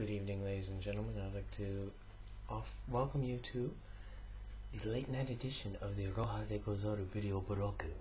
Good evening, ladies and gentlemen. I'd like to welcome you to the late night edition of the Roohaa Degozaru Bideeo buroogu.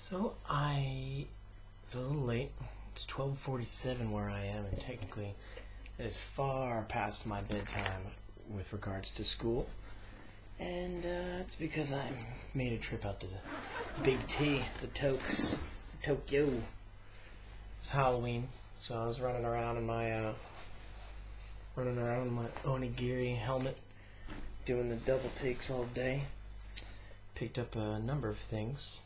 So it's a little late. It's 12:47 where I am, and technically it is far past my bedtime with regards to school. And it's because I made a trip out to the Big T, the Tokyo. It's Halloween, so I was running around in my onigiri helmet, doing the double takes all day. Picked up a number of things.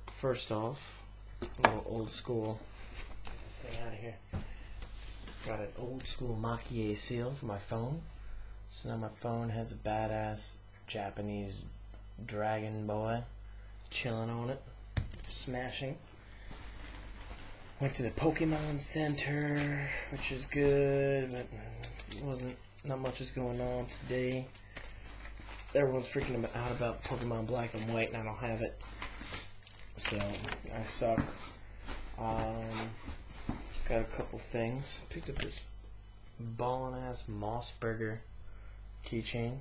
First off, a little old school. Get this thing out of here. Got an old school makie seal for my phone. So now my phone has a badass Japanese dragon boy chilling on it. It's smashing. Went to the Pokemon Center, which is good, but not much is going on today. Everyone's freaking out about Pokemon Black and White, and I don't have it. So, I suck. Got a couple things. Picked up this ballin' ass Mossberger keychain.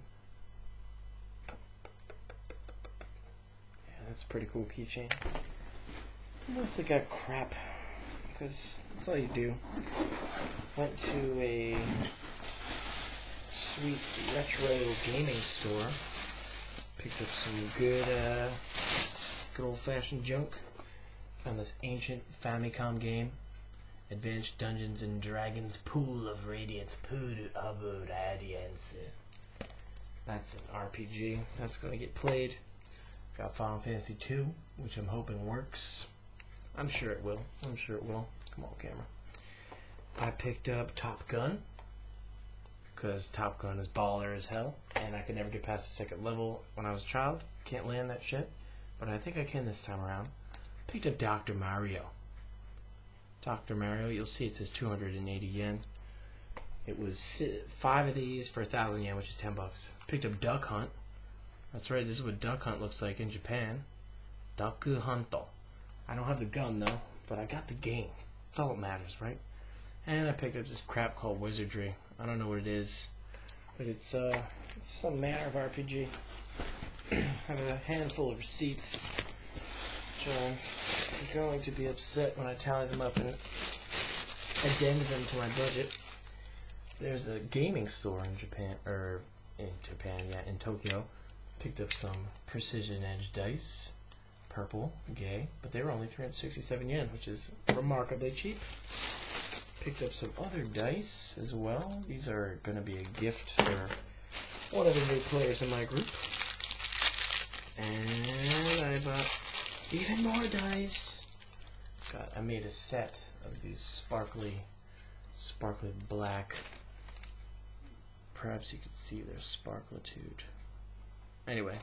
Yeah, that's a pretty cool keychain. Mostly got crap, because that's all you do. Went to a sweet retro gaming store. Picked up some good old-fashioned junk. Found this ancient Famicom game, Advanced Dungeons and Dragons Pool of Radiance. That's an RPG that's going to get played. Got Final Fantasy 2, which I'm hoping works. I'm sure it will. Come on, camera. I picked up Top Gun, because Top Gun is baller as hell, and I could never get past the second level when I was a child. Can't land that shit. But I think I can this time around. Picked up Dr. Mario. Dr. Mario, you'll see it says 280 yen. It was 5 of these for 1,000 yen, which is 10 bucks. Picked up Duck Hunt. That's right, this is what Duck Hunt looks like in Japan. Daku Hunto. I don't have the gun though, but I got the game. That's all that matters, right? And I picked up this crap called Wizardry. I don't know what it is, but it's some manner of RPG. I have a handful of receipts, which I'm going to be upset when I tally them up and addend them to my budget. There's a gaming store in Tokyo. Picked up some precision edge dice, purple, gay, but they were only 367 yen, which is remarkably cheap. Picked up some other dice as well. These are going to be a gift for one of the new players in my group. And I bought even more dice. I made a set of these sparkly black. Perhaps you could see their sparklitude. Anyway,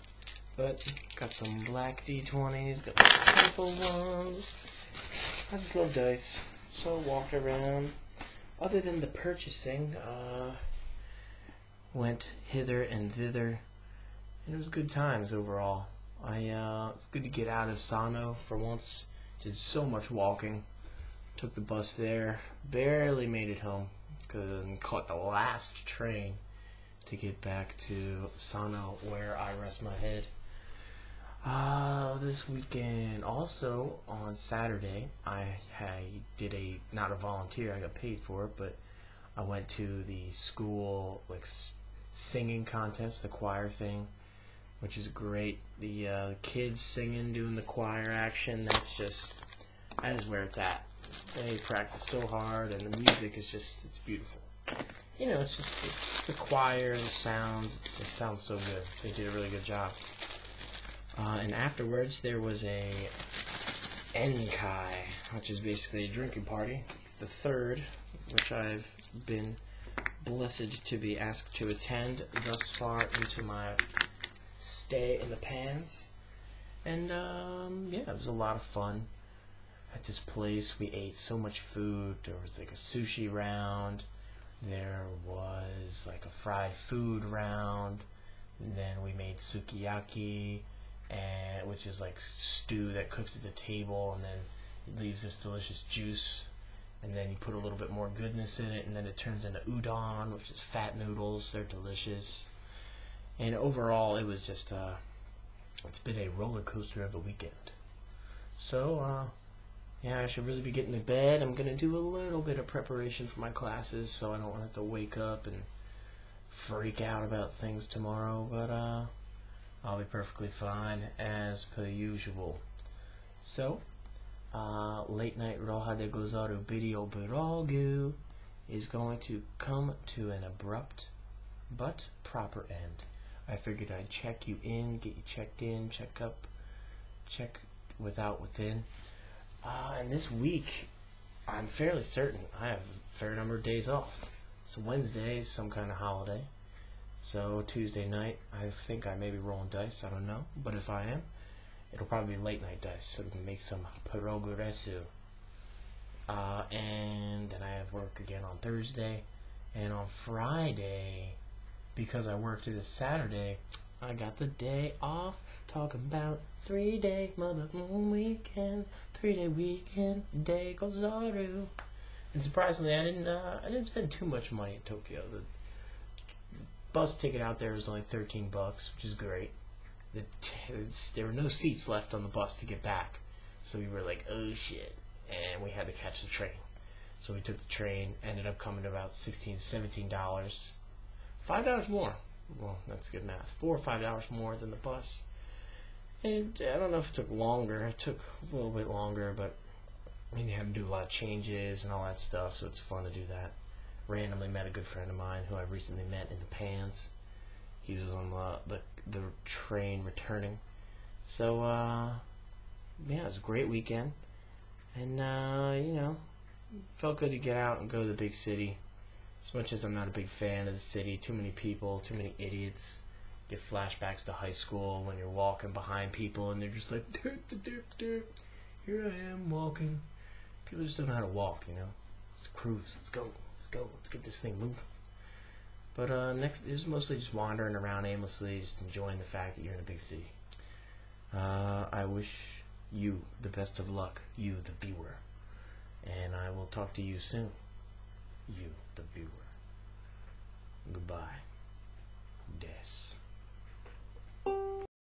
but got some black D20s, got some purple ones. I just love dice. So I walked around. Other than the purchasing, went hither and thither. And it was good times overall. It's good to get out of Sano for once. Did so much walking. Took the bus there. Barely made it home because I caught the last train to get back to Sano, where I rest my head. This weekend, also on Saturday, I did not a volunteer. I got paid for it, but I went to the school singing contest, the choir thing, which is great. The kids singing, doing the choir action, that is where it's at. They practice so hard, and the music is it's beautiful. You know, it's the choir, the sounds, it sounds so good. They did a really good job. And afterwards, there was a Enkai, which is basically a drinking party. The third, which I've been blessed to be asked to attend thus far into my stay in the pans. And yeah, it was a lot of fun. At this place, we ate so much food. There was like a sushi round. There was like a fried food round. And then we made sukiyaki, which is like stew that cooks at the table, and then it leaves this delicious juice. And then you put a little bit more goodness in it, and then it turns into udon, which is fat noodles. They're delicious. And overall, it was just it's been a roller coaster of a weekend. So yeah, I should really be getting to bed. I'm gonna do a little bit of preparation for my classes, so I don't want to have to wake up and freak out about things tomorrow. But I'll be perfectly fine as per usual. So late night Roohaa Degozaru Bideeo buroogu is going to come to an abrupt but proper end. I figured I'd check you in, get you checked in, check up, check without within. And this week, I'm fairly certain I have a fair number of days off. So Wednesday is some kind of holiday. So Tuesday night, I think I may be rolling dice. I don't know. But if I am, it'll probably be late night dice, so we can make some buroogu. And then I have work again on Thursday. And on Friday, because I worked this Saturday, I got the day off. Talking about 3-day mother weekend, 3-day weekend, Degozaru. And surprisingly, I didn't spend too much money in Tokyo. The bus ticket out there was only $13, which is great. There were no seats left on the bus to get back, so we were like, oh shit, and we had to catch the train. So we took the train, ended up coming to about $16, $17, $5 more. Well, that's good math. $4 or $5 more than the bus. And I don't know if it took longer. It took a little bit longer, but you have to do a lot of changes and all that stuff, so it's fun to do that. Randomly met a good friend of mine who I recently met in the pans. He was on the train returning. So, yeah, it was a great weekend. And, you know, felt good to get out and go to the big city. As much as I'm not a big fan of the city, too many people, too many idiots. Get flashbacks to high school when you're walking behind people and they're just like, derp, derp, derp. Here I am walking. People just don't know how to walk, you know. Let's cruise. Let's go. Let's go. Let's get this thing moving. But next is mostly just wandering around aimlessly, just enjoying the fact that you're in a big city. I wish you the best of luck, you the viewer. And I will talk to you soon, you the viewer. Goodbye. Des.